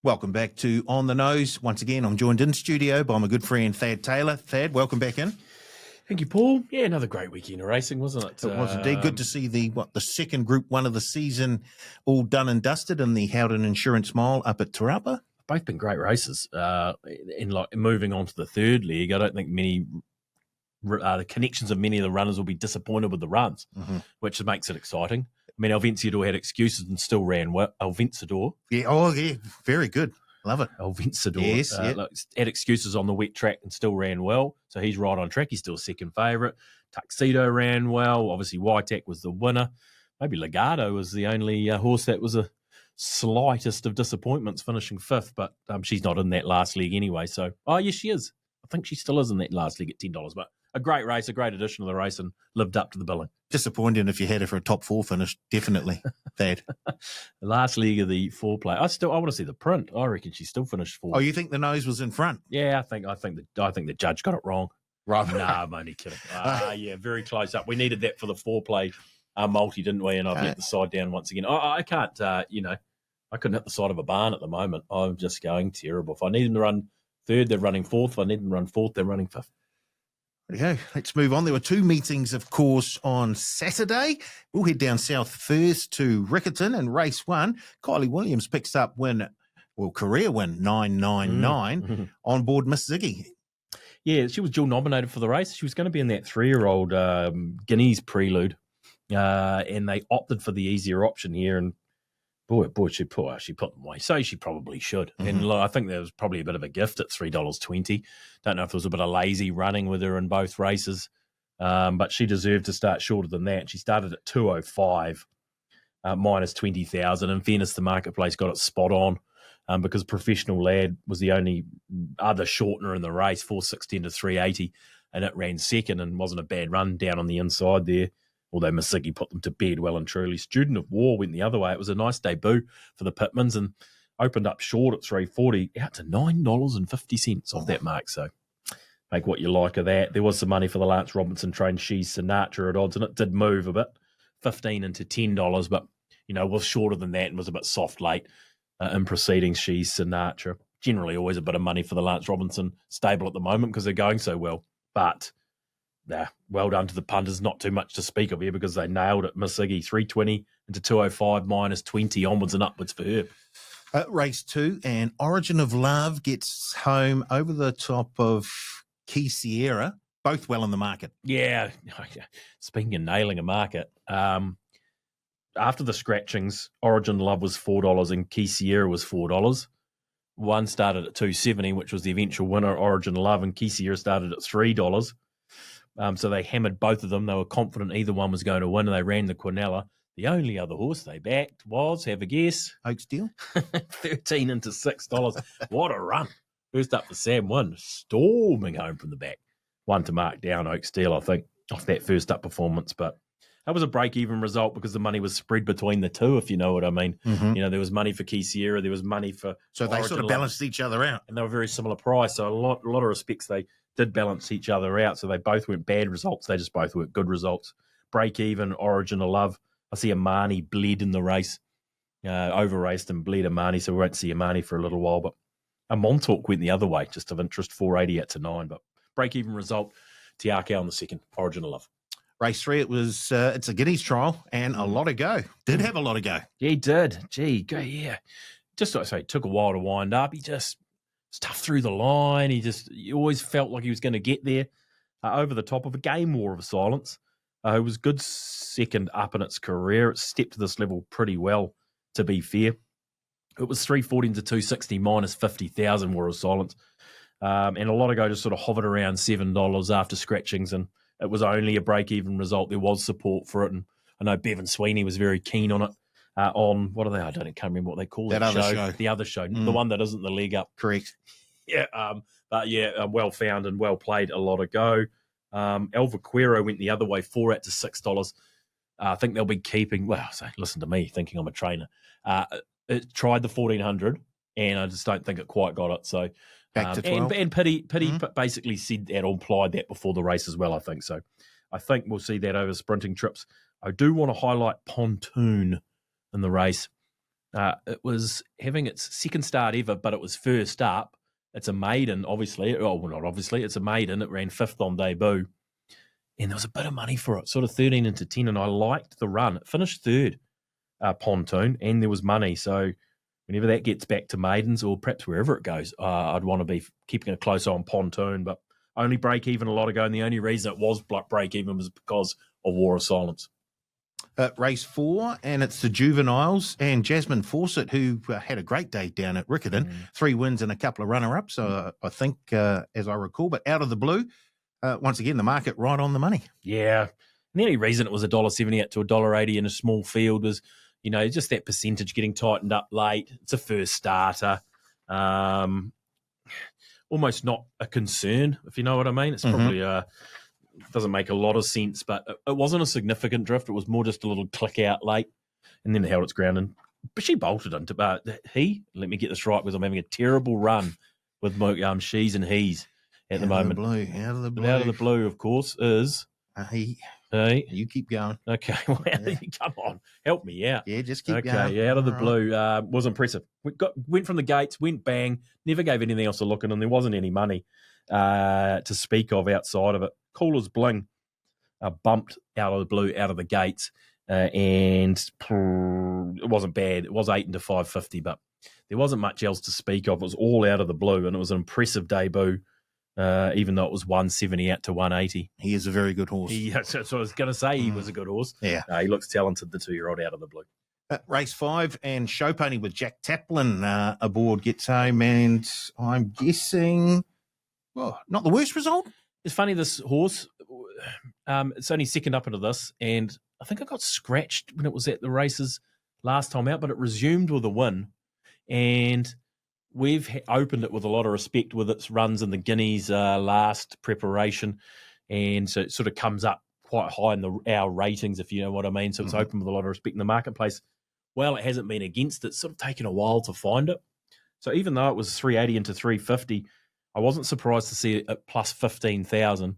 Welcome back to On the Nose. Once again, I'm joined in studio by my good friend Thad Taylor. Thad, welcome back in. Thank you, Paul. Yeah, another great weekend of racing, wasn't it? It was indeed good to see the second Group 1 of the season all done and dusted in the Howden Insurance Mile up at Te Rapa. Both been great races. Moving on to the third leg, I don't think the connections of many of the runners will be disappointed with the runs, which makes it exciting. I mean, El Vencedor had excuses and still ran well. El Vencedor. Yeah, very good. Love it. El Vencedor. Yes, had excuses on the wet track and still ran well. So he's right on track. He's still second favourite. Tuxedo ran well. Obviously, Waitak was the winner. Maybe Legato was the only horse that was a slightest of disappointments, finishing fifth. But she's not in that last leg anyway. So, yes, she is. I think she still is in that last leg at $10. But a great race, a great addition to the race, and lived up to the billing. Disappointing if you had her for a top four finish, definitely, Thad. The last leg of the four-play. I want to see the print. I reckon she still finished fourth. Oh, you think the nose was in front? Yeah, I think the judge got it wrong. Right. Nah, I'm only kidding. Yeah, very close up. We needed that for the four-play multi, didn't we? And I've let the side down once again. I can't, I couldn't hit the side of a barn at the moment. I'm just going terrible. If I need them to run third, they're running fourth. If I need them to run fourth, they're running fifth. There we go. Let's move on. There were two meetings, of course, on Saturday. We'll head down south first to Riccarton in race one. Kylie Williams picks up career win 999 on board Miss Ziggy. Yeah, she was dual nominated for the race. She was going to be in that 3-year-old Guineas Prelude, and they opted for the easier option here. And boy, she put them away. So she probably should. And I think there was probably a bit of a gift at $3.20. Don't know if there was a bit of lazy running with her in both races, but she deserved to start shorter than that. She started at 205, minus 20,000. In fairness, the marketplace got it spot on. Because Professional Lad was the only other shortener in the race, 416 to 380, and it ran second and wasn't a bad run down on the inside there, although Miss Ziggy put them to bed well and truly. Student of War went the other way. It was a nice debut for the Pitmans and opened up short at 340, out to $9.50 off that mark. So make what you like of that. There was some money for the Lance Robinson trained She's Sinatra at odds, and it did move a bit, 15 into $10, but, was shorter than that and was a bit soft late. In proceedings, She's Sinatra. Generally always a bit of money for the Lance Robinson stable at the moment because they're going so well. But, well done to the punters. Not too much to speak of here because they nailed it. Miss Ziggy, 320 into 205, minus 20, onwards and upwards for her. Race 2, and Origin of Love gets home over the top of Key Sierra, both well in the market. Yeah, speaking of nailing a market, after the scratchings, Origin Love was $4 and Key Sierra was $4. One started at $2.70, which was the eventual winner, Origin Love, and Key Sierra started at $3. So they hammered both of them. They were confident either one was going to win, and they ran the Quinella. The only other horse they backed was, have a guess? Oaksdale. 13 into $6. What a run. First up for Sam Wynn, storming home from the back. One to mark down Oaksdale, I think, off that first up performance, but that was a break-even result because the money was spread between the two, if you know what I mean. There was money for Key Sierra, there was money for So they sort of balanced each other out. And they were very similar price. So a lot of respects, they did balance each other out. So they both weren't bad results. They just both weren't good results. Break-even, Origin of Love. I see Amani bled in the race. Over-raced and bled Amani, so we won't see Amani for a little while. But a Montauk went the other way, just of interest, 480 out to 9. But break-even result, Te Rapa on the second, Origin of Love. Race 3, it's a Guineas trial and a lot of go. Did have a lot of go. Yeah, he did. Gee, go, yeah. Just like I say, it took a while to wind up. He just stuffed through the line. He always felt like he was going to get there over the top of a game war of silence. It was good second up in its career. It stepped to this level pretty well, to be fair. It was 340 to 260 minus 50,000 war of silence. And a lot of go just sort of hovered around $7 after scratchings, and it was only a break-even result. There was support for it, and I know Bevan Sweeney was very keen on it. On what are they? I can't remember what they call that other show. show. The other show, the one that isn't the leg up. Correct. Yeah, well found and well played. A lot of go. Alvaquero went the other way, 4 out to $6. I think they'll be keeping. Well, so listen to me, thinking I'm a trainer. It tried the 1400, and I just don't think it quite got it. So. Back to 12. And Pity basically said that or implied that before the race as well, I think. So I think we'll see that over sprinting trips. I do want to highlight Pontoon in the race. It was having its second start ever, but it was first up. It's a maiden, obviously. Oh, well, not obviously. It's a maiden. It ran 5th on debut. And there was a bit of money for it, sort of 13 into 10, and I liked the run. It finished 3rd, Pontoon, and there was money. So whenever that gets back to maidens or perhaps wherever it goes, I'd want to be keeping a close eye on Pontoon, but only break even a lot ago, and the only reason it was break even was because of War of Silence. Race 4, and it's the juveniles and Jasmine Fawcett, who had a great day down at Riccarton. 3 wins and a couple of runner-ups, I think, as I recall. But out of the blue, once again, the market right on the money. Yeah. And the only reason it was $1.70 to $1.80 in a small field was, just that percentage getting tightened up late. It's a first starter. Almost not a concern, if you know what I mean. It's probably doesn't make a lot of sense, but it wasn't a significant drift. It was more just a little click out late, and then it held its ground. But she bolted into. But let me get this right, because I'm having a terrible run with my she's and he's at the moment. Out of the blue. Out of the blue, of course, is he. Hey, you keep going. Okay, well, come on, help me out. Yeah, just keep going. Okay, out of the blue was impressive. Went from the gates, went bang, never gave anything else a look, and there wasn't any money to speak of outside of it. Cool as bling, bumped out of the blue, out of the gates, and it wasn't bad. It was 8 into 550, but there wasn't much else to speak of. It was all out of the blue, and it was an impressive debut. Even though it was 170 out to 180. He is a very good horse. So I was going to say he was a good horse. Yeah. He looks talented, the 2-year-old out of the blue. Race 5 and Show Pony with Jack Taplin aboard gets home, and I'm guessing, not the worst result. It's funny, this horse, it's only second up into this, and I think it got scratched when it was at the races last time out, but it resumed with a win, and we've opened it with a lot of respect with its runs in the Guineas last preparation, and so it sort of comes up quite high in our ratings, if you know what I mean. So it's open with a lot of respect in the marketplace. Well, it hasn't been against it. It's sort of taken a while to find it. So even though it was 380 into 350, I wasn't surprised to see it at plus 15,000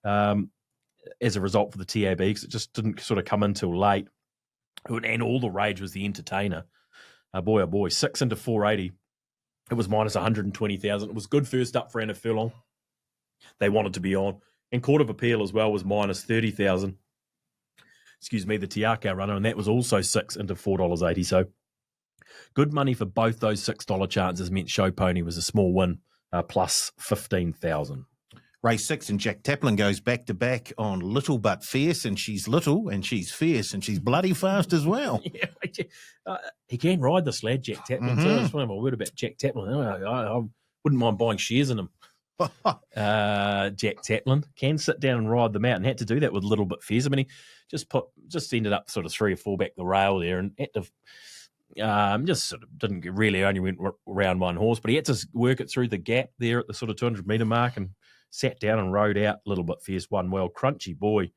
as a result for the TAB, because it just didn't sort of come in till late. And all the rage was the entertainer. Boy, oh boy, 6 into 480. It was minus 120,000. It was good first up for Anna Furlong. They wanted to be on. And Court of Appeal as well was minus 30,000. Excuse me, the Tiako runner, and that was also 6 into $4.80. So good money for both those $6 chances meant Show Pony was a small win, plus 15,000. Race 6 and Jack Taplin goes back-to-back on Little But Fierce, and she's little and she's fierce and she's bloody fast as well. Yeah, he can ride this lad, Jack Taplin. So I just want to have a word about Jack Taplin. I wouldn't mind buying shares in him. Jack Taplin can sit down and ride them out, and had to do that with Little Bit Fierce. I mean, he just ended up sort of 3 or 4 back the rail there, and had to just sort of didn't really only went around one horse, but he had to work it through the gap there at the sort of 200 metre mark, and sat down and rode out. Little Bit Fierce won well. Crunchy Boy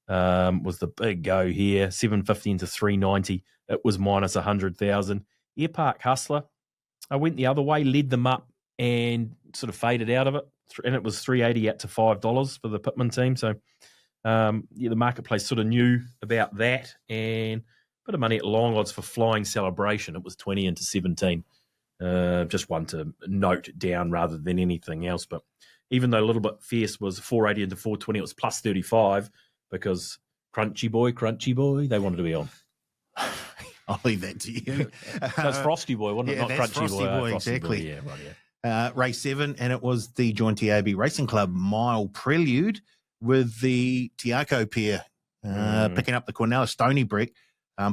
was the big go here, 750 into 390. It was minus 100,000. Air Park Hustler, I went the other way, led them up, and sort of faded out of it. And it was 380 out to $5 for the Pittman team. So, the marketplace sort of knew about that. And a bit of money at long odds for Flying Celebration. It was 20 into 17. Just one to note down rather than anything else. But even though a Little Bit Fierce was 480 into 420, it was plus 35 because Crunchy Boy, they wanted to be on. I'll leave that to you. So it's Frosty Boy, wasn't it? Not Crunchy Frosty Boy, Frosty exactly. Boy. Yeah, right, yeah. Race 7, and it was the Joint TAB Racing Club Mile Prelude with the Tiako pair picking up the Cornelis Stony Brick,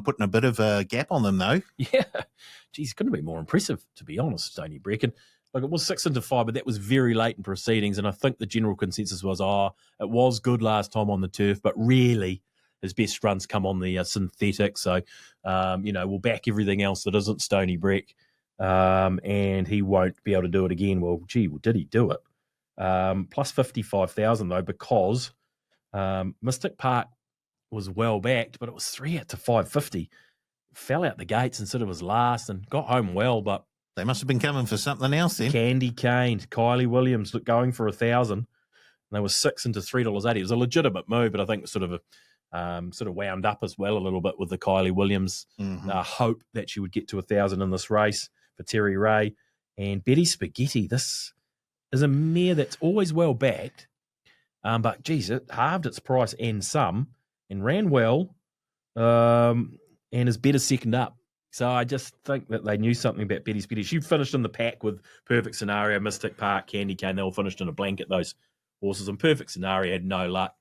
putting a bit of a gap on them, though. Yeah. Geez, couldn't be more impressive, to be honest, Stony Brick. And like, it was 6 into 5, but that was very late in proceedings, and I think the general consensus was, it was good last time on the turf, but really his best runs come on the synthetic. So, we'll back everything else that isn't Stony Brick, and he won't be able to do it again. Well, did he do it? Plus 55,000 though, because Mystic Park was well backed, but it was 3 out to 550. Fell out the gates and sort of was last and got home well, but they must have been coming for something else then. Candy Cane, Kylie Williams going for 1,000. And they were 6 into $3.80. It was a legitimate move, but I think it was sort of Sort of wound up as well a little bit with the Kylie Williams hope that she would get to 1,000 in this race for Terry Ray. And Betty Spaghetti, this is a mare that's always well backed, but geez, it halved its price and some, and ran well, and is better second up. So I just think that they knew something about Betty Spaghetti. She finished in the pack with Perfect Scenario, Mystic Park, Candy Cane. They all finished in a blanket, those horses. And Perfect Scenario had no luck.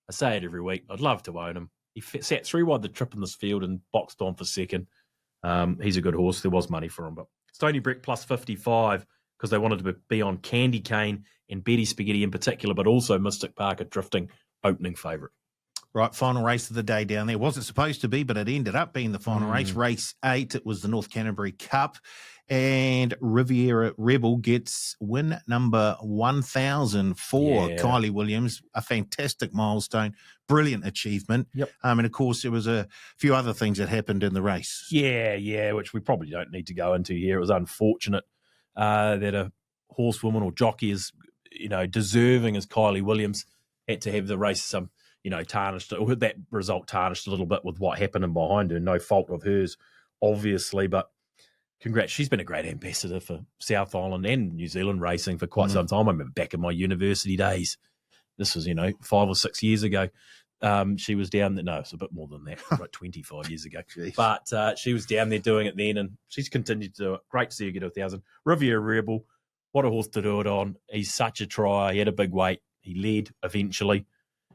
I say it every week. I'd love to own him. He sat 3 wide the trip in this field and boxed on for second. He's a good horse. There was money for him. But Stony Brick plus 55 because they wanted to be on Candy Cane and Betty Spaghetti in particular, but also Mystic Park, a drifting opening favourite. Right, final race of the day down there. Wasn't supposed to be, but it ended up being the final race. Race 8, it was the North Canterbury Cup. And Riviera Rebel gets win number 1,000 for Kylie Williams. A fantastic milestone, brilliant achievement. Yep. And, of course, there was a few other things that happened in the race. Yeah, which we probably don't need to go into here. It was unfortunate that a horsewoman or jockey as deserving as Kylie Williams had to have the race tarnished, or that result tarnished a little bit with what happened in behind her. No fault of hers, obviously, but congrats. She's been a great ambassador for South Island and New Zealand racing for quite some time. I remember back in my university days. This was, 5 or 6 years ago. She was down there. No, it's a bit more than that, like 25 years ago. Jeez. But she was down there doing it then, and she's continued to do it. Great to see her get 1,000. Riviera Rebel, what a horse to do it on. He's such a try. He had a big weight. He led eventually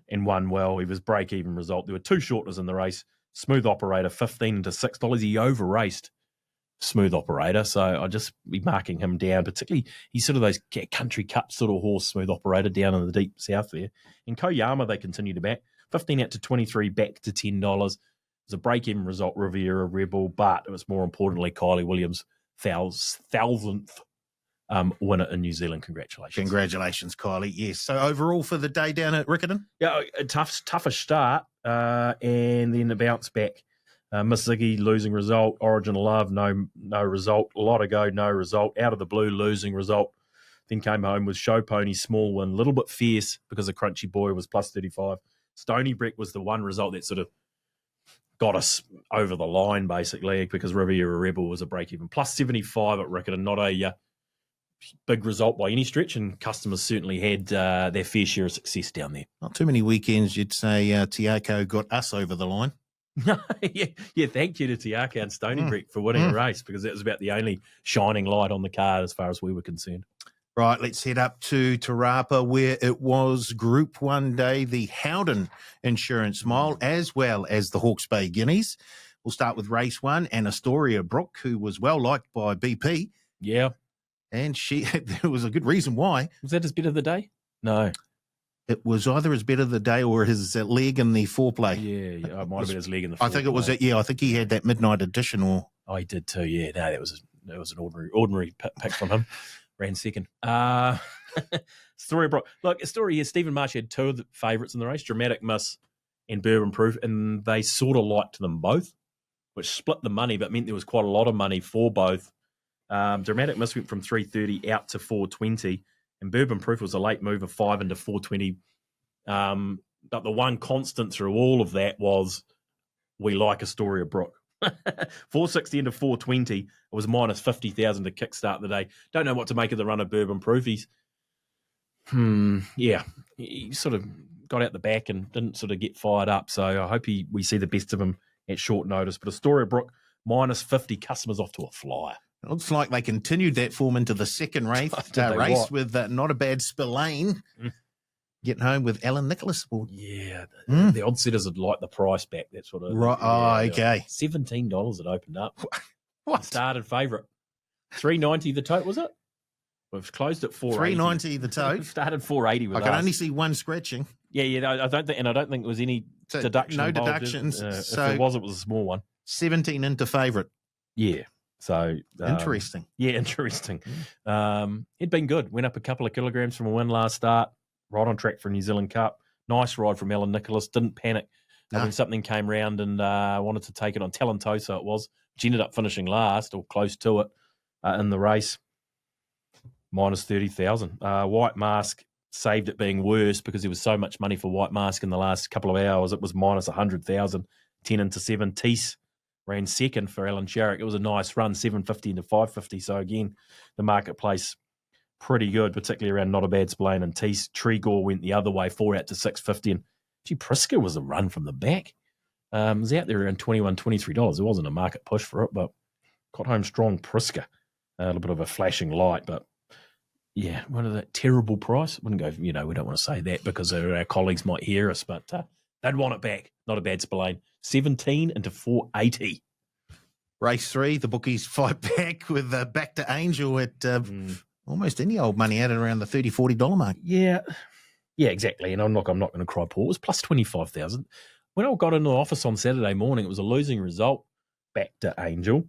and won well. He was break-even result. There were 2 shorters in the race. Smooth Operator, 15 into $6. He over-raced Smooth Operator, so I'll just be marking him down. Particularly, he's sort of those country cup sort of horse, Smooth Operator, down in the deep south there. In Koyama, they continue to back. 15 out to 23, back to $10. It was a break-even result, Riviera Rebel, but it was more importantly Kylie Williams' 1,000th winner in New Zealand. Congratulations. Congratulations, Kylie. Yes. So overall for the day down at Riccarton? Yeah, a tougher start, and then a bounce back. Miss Ziggy, losing result. Origin Love, no result. A lot ago, no result. Out of the blue, losing result. Then came home with Show Pony, small win. A little bit fierce because of Crunchy Boy was plus 35. Stony Brick was the one result that sort of got us over the line, basically, because Riviera Rebel was a break-even. Plus 75 at Riccarton, not a big result by any stretch, and customers certainly had their fair share of success down there. Not too many weekends you'd say Tiako got us over the line. yeah, thank you to Tiaka and Stony Brick for winning a race, because that was about the only shining light on the card as far as we were concerned. Right, let's head up to Te Rapa, where it was Group 1 day, the Howden Insurance Mile, as well as the Hawke's Bay Guineas. We'll start with race 1, and Astoria Brook, who was well liked by BP. Yeah. And there was a good reason why. Was that his bet of the day? No. It was either his bet of the day or his leg in the foreplay. Yeah, it might have been his leg in the foreplay. I think it was I think he had that midnight edition. Or he did too, yeah. No, that was an ordinary pick from him. Ran second. Astoria Brook. Look, Astoria here, Stephen Marsh had 2 of the favourites in the race, Dramatic Miss and Bourbon Proof, and they sort of liked them both, which split the money, but meant there was quite a lot of money for both. Dramatic Miss went from 330 out to 420, and Bourbon Proof was a late move of 5 into 420. But the one constant through all of that was we like Astoria Brook. 460 into 420. It was minus 50,000 to kickstart the day. Don't know what to make of the run of Bourbon Proof. He sort of got out the back and didn't sort of get fired up. So I hope we see the best of him at short notice. But Astoria Brook, minus 50, customers off to a flyer. It looks like they continued that form into the second race with not a bad Spillane getting home with Alan Nicholas aboard. Yeah, the odds setters would like the price back. That's what it right. Yeah, okay. $17 it opened up. What? Started favourite. $3.90 the tote, was it? We've closed at $4.80. $3.90 the tote. Started $4.80 with I us. can only see one scratching. Yeah. I don't think there was any deduction. No involved. deductions. So if it was a small one. 17 into favourite. Yeah. So interesting. Yeah, interesting. It'd been good. Went up a couple of kilograms from a win last start. Right on track for a New Zealand Cup. Nice ride from Alan Nicholas. Didn't panic when something came round and wanted to take it on Talentosa. It was. She ended up finishing last or close to it in the race. Minus 30,000. White Mask saved it being worse because there was so much money for White Mask in the last couple of hours. It was minus 100,000, 10 into 7. Tees ran second for Alan Sharrock. It was a nice run, 750 into 550. So again, the marketplace pretty good, particularly around Not a Bad Spillane and Tees. Tregor went the other way, 4 out to 650. And gee, Priska was a run from the back. It was out there around $21, $23. It wasn't a market push for it, but got home strong. Priska, a little bit of a flashing light, but yeah, one of that terrible price. Wouldn't go, we don't want to say that because our colleagues might hear us, but they'd want it back. Not a Bad Spillane. 17 into 480. Race 3, the bookies fight back with Back to Angel at almost any old money out at around the $30, $40 mark. Yeah, exactly. And I'm not going to cry, Paul. It was plus 25,000. When I got into the office on Saturday morning, it was a losing result. Back to Angel.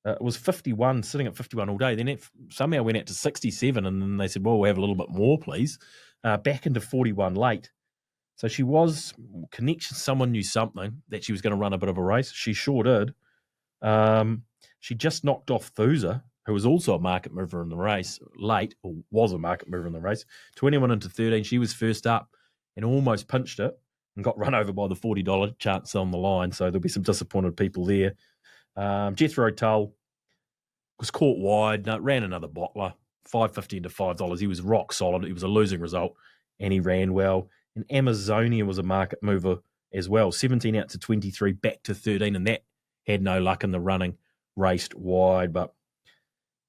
It was 51, sitting at 51 all day. Then it somehow went out to 67, and then they said, well, we'll have a little bit more, please. Back into 41 late. So she was connection. Someone knew something that she was going to run a bit of a race. She sure did. She just knocked off Thusa, who was also a market mover in the race, late, or was a market mover in the race. 21 into 13. She was first up and almost pinched it and got run over by the $40 chance on the line. So there'll be some disappointed people there. Jethro Tull was caught wide, ran another bottler, $5.50 into $5. He was rock solid. It was a losing result, and he ran well. And Amazonia was a market mover as well, 17 out to 23, back to 13, and that had no luck in the running, raced wide. But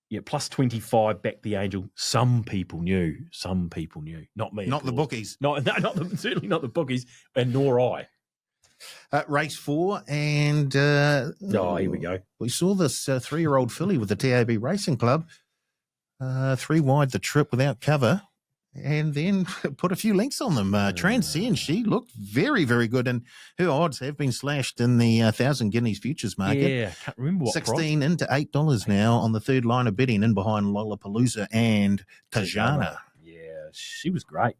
yeah, plus 25, back the Angel. Some people knew. Not me. Not the bookies. Certainly not the bookies, and nor I. Race 4, and here we go. We saw this 3-year-old filly with the TAB Racing Club, 3 wide the trip without cover, and then put a few links on them. Transcend, she looked very, very good, and her odds have been slashed in the 1,000 Guineas futures market. Yeah, can't remember what 16 price. into $8 now on the third line of bidding, in behind Lollapalooza and Tajana. Yeah, she was great.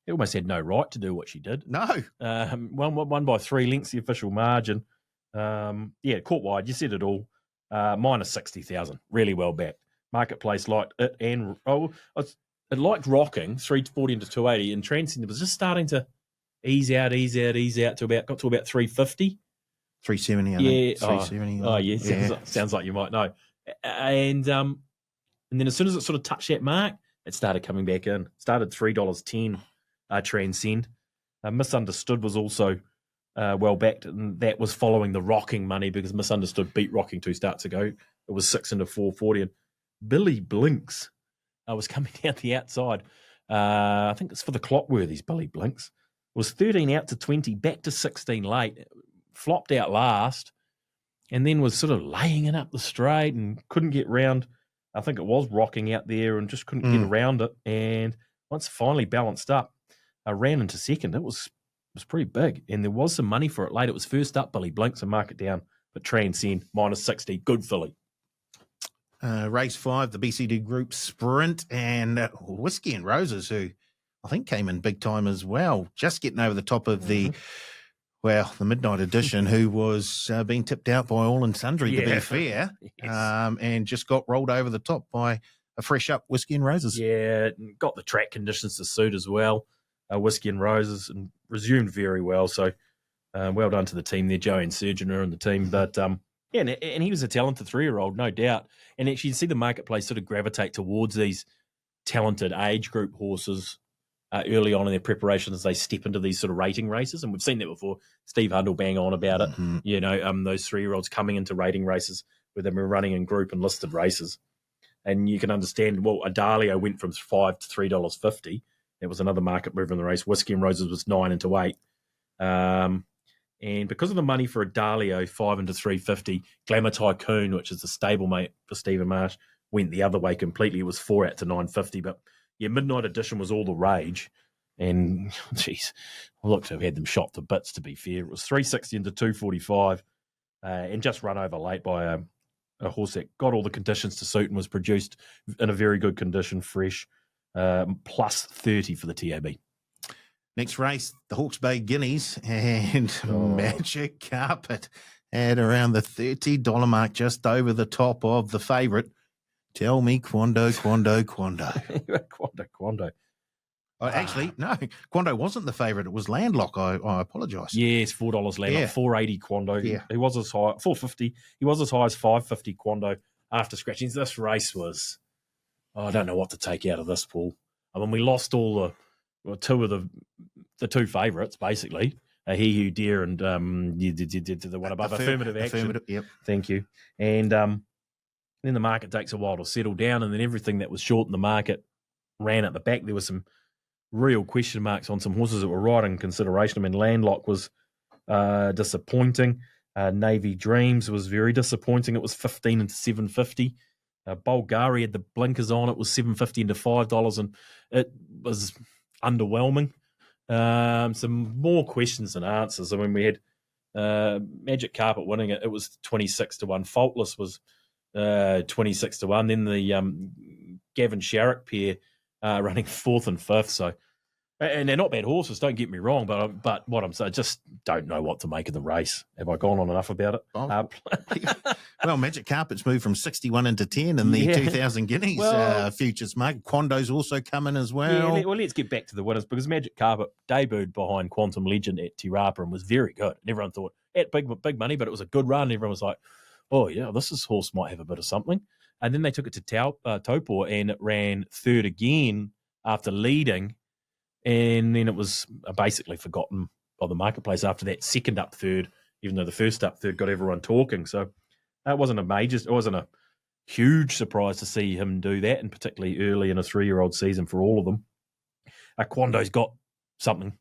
He almost had no right to do what she did. No. Won by 3 lengths, the official margin. Caught wide. You said it all. Minus 60,000. Really well backed. Marketplace liked it, and it liked rocking 340 into 280, and Transcend was just starting to ease out to about 350. 370, I think. 370. Oh, yeah. Sounds like you might know. And then as soon as it sort of touched that mark, it started coming back in. Started $3.10. Transcend. Misunderstood was also well backed, and that was following the rocking money because Misunderstood beat rocking 2 starts ago. It was 6 into 440, and Billy Blinks was coming down the outside. I think it's for the Clockworthies. Billy Blinks was 13 out to 20, back to 16 late, flopped out last, and then was sort of laying it up the straight and couldn't get round. I think it was rocking out there and just couldn't get around it. And once finally balanced up, I ran into second. It was pretty big, and there was some money for it late. It was first up, Billy Blinks, and mark it down, but Transcend, minus 60. Good filly. Race 5, the BCD Group Sprint, and Whiskey and Roses, who I think came in big time as well, just getting over the top of the Midnight Edition, who was being tipped out by all and sundry, to be fair, and just got rolled over the top by a fresh up Whiskey and Roses. Yeah, got the track conditions to suit as well. Whiskey and Roses, and resumed very well. So well done to the team there, Joanne Surgeoner and the team. But and he was a talented 3-year-old, no doubt. And actually, you see the marketplace sort of gravitate towards these talented age group horses early on in their preparation as they step into these sort of rating races. And we've seen that before. Steve Hunt will bang on about it. Mm-hmm. Those 3-year-olds coming into rating races where they were running in group and listed races. And you can understand, well, Adalio went from $5 to $3.50. It was another market mover in the race. Whiskey and Roses was 9 into 8. And because of the money for Adalio, 5 into 350, Glamour Tycoon, which is the stablemate for Stephen Marsh, went the other way completely. It was 4 out to 950. But yeah, Midnight Edition was all the rage. And geez, I looked to have had them shot to bits, to be fair. It was 360 into 245 and just run over late by a horse that got all the conditions to suit and was produced in a very good condition, fresh, plus 30 for the TAB. Next race, the Hawke's Bay Guineas and Magic Carpet at around the $30 mark, just over the top of the favourite. Tell me Quando. Quando. Actually, no, Quando wasn't the favourite. It was Landlock. I apologise. Yes, $4 Landlock, Yeah. $4.80 Quando. Yeah. He was as high, $4.50. He was as high as $5.50 Quando after scratchings. This race was, I don't know what to take out of this, Paul. I mean, we lost two of the two favourites, basically. He Who Dare and the one above, Affirmative Action. Affirmative, yep. Thank you. And then the market takes a while to settle down, and then everything that was short in the market ran at the back. There were some real question marks on some horses that were right in consideration. I mean, Landlock was disappointing. Navy Dreams was very disappointing. It was 15 into $7.50. Bulgari had the blinkers on. It was $7.50 into $5, and it was underwhelming. Some more questions than answers. I mean, we had Magic Carpet winning it. It was 26-1. Faultless was 26-1. Then the Gavin Sharrock pair running fourth and fifth. So, and they're not bad horses. Don't get me wrong, but what I'm saying, I just don't know what to make of the race. Have I gone on enough about it? Well, Magic Carpet's moved from 61 into 10 in the 2000 Guineas futures market. Quando's also coming as well. Yeah, well, let's get back to the winners, because Magic Carpet debuted behind Quantum Legend at Te Rapa and was very good. And everyone thought, at big money, but it was a good run. Everyone was like, oh, yeah, this horse might have a bit of something. And then they took it to Taupō, and it ran third again after leading. And then it was basically forgotten by the marketplace after that second up third, even though the first up third got everyone talking. So it wasn't a huge surprise to see him do that, and particularly early in a 3-year-old season for all of them. Quando's got something.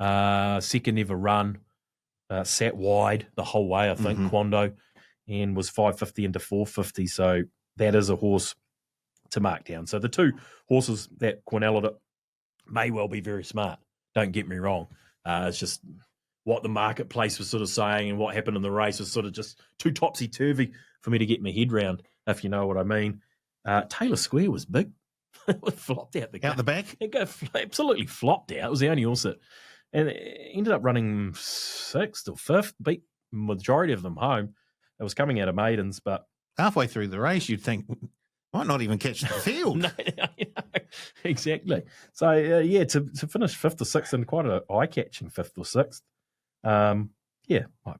Second ever run, sat wide the whole way, I think, Quando, and was $5.50 into $4.50. So that is a horse to mark down. So the two horses that Quinella it may well be very smart. Don't get me wrong. It's just what the marketplace was sort of saying and what happened in the race was sort of just too topsy-turvy for me to get my head round, if you know what I mean. Taylor Square was big. It flopped out the back? It absolutely flopped out. It was the only horse that and it ended up running sixth or fifth, beat majority of them home. It was coming out of maidens, but halfway through the race, you'd think, might not even catch the field. No, exactly. So, to finish fifth or sixth and quite an eye-catching fifth or sixth, might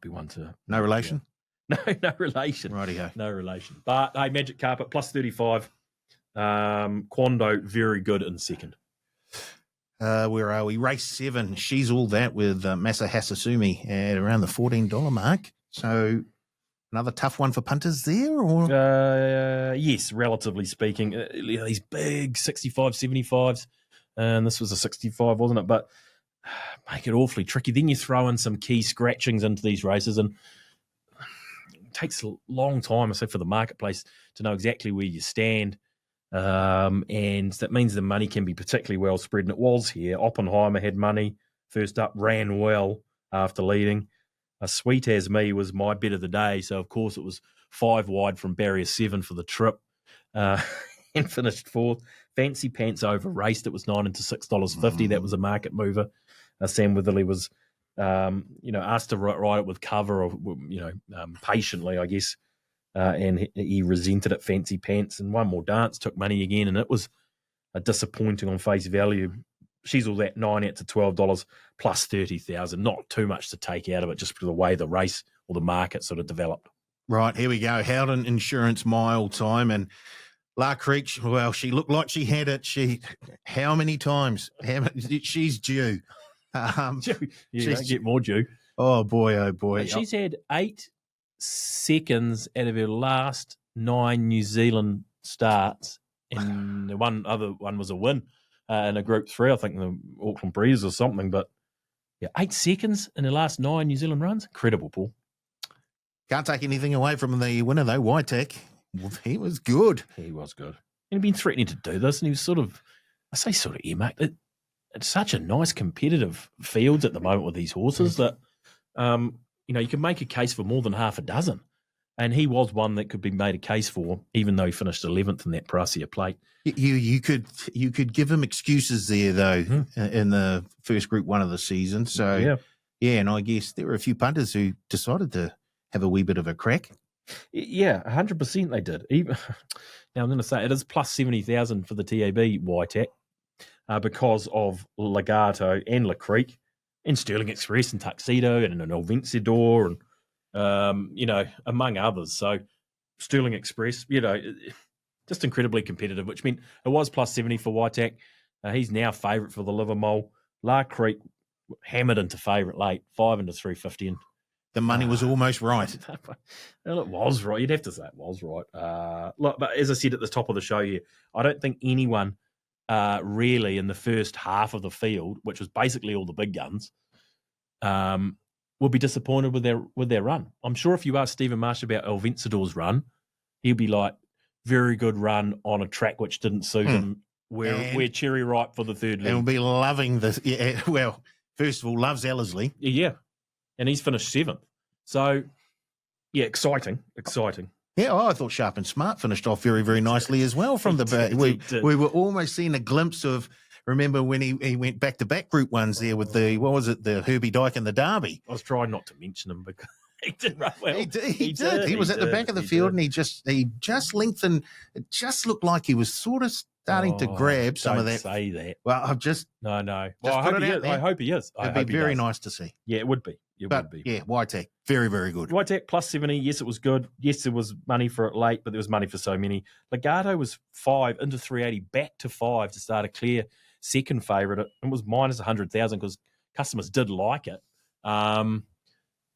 be one to... No relation? No relation. Righty-ho. No relation. But, hey, Magic Carpet, plus 35. Quando, very good in second. Where are we? Race 7. She's All That with Masa Hasasumi at around the $14 mark. So... another tough one for punters there? Or? Yes, relatively speaking. These big 65, 75s, and this was a 65, wasn't it? But make it awfully tricky. Then you throw in some key scratchings into these races, and it takes a long time, I say, for the marketplace to know exactly where you stand. And that means the money can be particularly well spread, and it was here. Oppenheimer had money first up, ran well after leading. Sweet As Me was my bet of the day, so of course it was 5 wide from barrier 7 for the trip, and finished fourth. Fancy Pants over raced. It was $9 into $6.50. That was a market mover. Sam Witherley was, asked to ride it with cover, or patiently, I guess, and he resented it. Fancy Pants, and One More Dance took money again, and it was a disappointing on face value. She's All That 9 out to $12 plus 30,000. Not too much to take out of it, just for the way the race or the market sort of developed. Right, here we go. Howden Insurance Mile time, and La Creech. Well, she looked like she had it. How many times? She's due. You don't get more due. Oh boy. She's had 8 seconds out of her last 9 New Zealand starts, and the other one was a win. In a Group 3, I think the Auckland Breeze or something, but 8 seconds in the last 9 New Zealand runs. Incredible, Paul. Can't take anything away from the winner, though, Whitek. He was good. He was good. And he'd been threatening to do this, and he was sort of earmarked. It's such a nice competitive field at the moment with these horses that, you can make a case for more than half a dozen. And he was one that could be made a case for, even though he finished 11th in that Parasia plate. You could give him excuses there, though, in the first Group 1 of the season. So, and I guess there were a few punters who decided to have a wee bit of a crack. Yeah, 100% they did. Now, I'm going to say it is plus 70,000 for the TAB YTAC. because of Legato and La Creek and Sterling Express and Tuxedo and an El Vencedor and, among others. So Sterling Express, just incredibly competitive, which meant it was plus 70 for Waitak. He's now favourite for the Livermore. La Creek hammered into favourite late, 5 into 350. And the money was almost right. Well, it was right. You'd have to say it was right. Look, but as I said at the top of the show here, I don't think anyone really in the first half of the field, which was basically all the big guns, will be disappointed with their run. I'm sure if you ask Stephen Marsh about El Vencedor's run, he'll be like, very good run on a track which didn't suit him. We're cherry ripe for the third league. He'll be loving this. Yeah, well, first of all, loves Ellerslie. Yeah, and he's finished 7th. So, yeah, exciting. Yeah, I thought Sharp and Smart finished off very, very nicely as well from the back. We were almost seeing a glimpse of, remember when he went back-to-back Group 1s there with the Herbie Dyke and the Derby. I was trying not to mention him because he did run well. He did. He was at the back of the field and he just lengthened. It just looked like he was sort of starting to grab some of that. Don't say that. Well, I've just... No. Well, I hope he is. It'd be very nice to see. Yeah, it would be. But, yeah, Waitak, very, very good. Waitak plus 70. Yes, it was good. Yes, there was money for it late, but there was money for so many. Legato was 5 into 380, back to 5 to start a clear second favourite. It was minus 100,000 because customers did like it.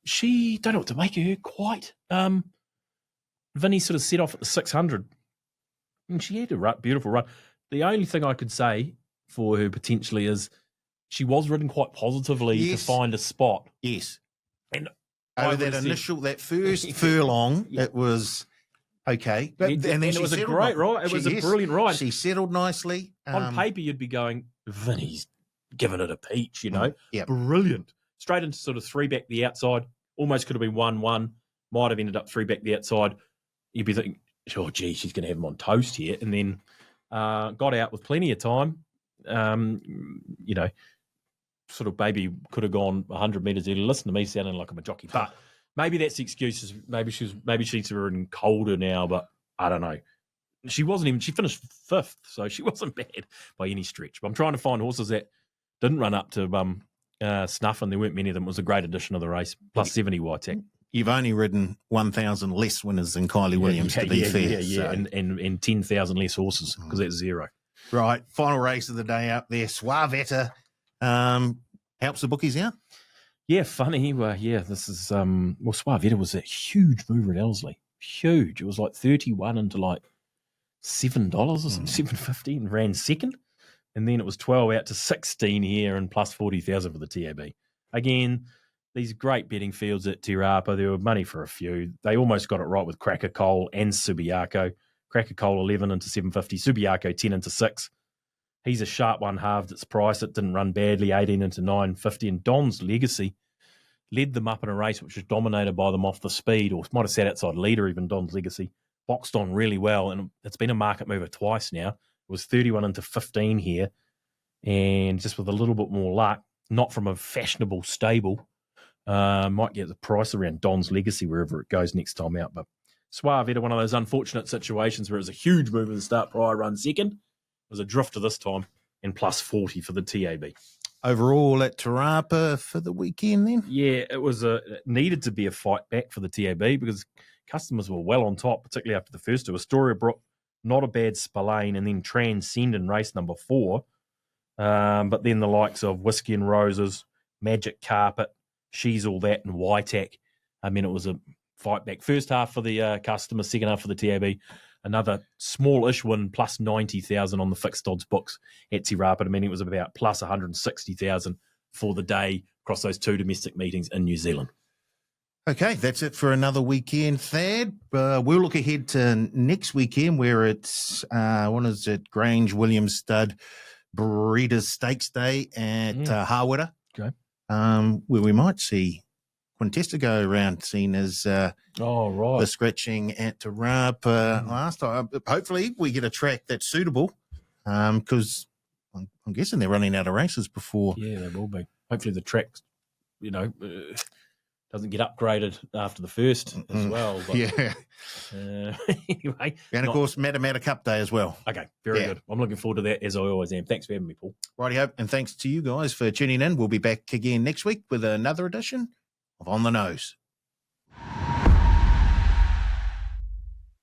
She don't know what to make of her quite. Vinny sort of set off at the 600, and she had a beautiful run. The only thing I could say for her potentially is she was ridden quite positively to find a spot. Yes. And over that first furlong, it was okay. But, and then it was a great ride. It was a brilliant ride. She settled nicely. On paper, you'd be going, Vinny's giving it a peach, Yeah. Brilliant. Straight into sort of 3 back the outside. Almost could have been 1-1. Might have ended up 3 back the outside. You'd be thinking, oh, gee, she's going to have him on toast here. And then got out with plenty of time. Sort of maybe could have gone 100 metres early. Listen to me sounding like I'm a jockey. But maybe that's the excuse. Maybe she's in colder now, but I don't know. She finished 5th, so she wasn't bad by any stretch. But I'm trying to find horses that didn't run up to snuff, and there weren't many of them. It was a great addition of the race. Plus 70 Waitak. You've only ridden 1,000 less winners than Kylie Williams, to be fair. Yeah, and 10,000 less horses, because that's 0. Right, final race of the day up there. Suavetta helps the bookies out. Yeah, funny. Well, yeah, this is Suavetta was a huge mover at Ellerslie. Huge. It was like 31 into like $7 or something, $7.50, and ran second. And then it was 12 out to 16 here and plus 40,000 for the TAB. Again, these great betting fields at Te Rapa, there were money for a few. They almost got it right with Cracker Cole and Subiaco. Cracker Cole 11 into 750, Subiaco 10 into 6. He's a sharp one, halved its price. It didn't run badly, 18 into 950. And Don's Legacy led them up in a race which was dominated by them off the speed, or might have sat outside leader even, Don's Legacy. Boxed on really well, and it's been a market mover twice now. It was 31 into 15 here, and just with a little bit more luck, not from a fashionable stable, might get the price around Don's Legacy wherever it goes next time out. But Suavetta, one of those unfortunate situations where it was a huge move at the start, prior run second. It was a drifter this time, and plus 40 for the TAB. Overall at Te Rapa for the weekend then? Yeah, it needed to be a fight back for the TAB because customers were well on top, particularly after the first two. Astoria Brook, not a bad Spillane, and then Transcend in race number 4. But then the likes of Whiskey and Roses, Magic Carpet, She's All That, and Waitak. I mean, it was a fight back. First half for the customer, second half for the TAB. Another small-ish win, plus 90,000 on the fixed odds books at Te Rapa. I mean, it was about plus 160,000 for the day across those 2 domestic meetings in New Zealand. Okay, that's it for another weekend, Thad. We'll look ahead to next weekend where it's, Grange Williams Stud Breeders' Stakes Day at Hawera. Okay. Where we might see Quintessa go around, seen as right. the scratching at Te Rapa last time. Hopefully we get a track that's suitable because I'm guessing they're running out of races before. Yeah, they will be. Hopefully the track, doesn't get upgraded after the first as well. But, Yeah. anyway. And, of course, Matamata Cup Day as well. Okay, very good. I'm looking forward to that, as I always am. Thanks for having me, Paul. Righty-ho, and thanks to you guys for tuning in. We'll be back again next week with another edition of On the Nose.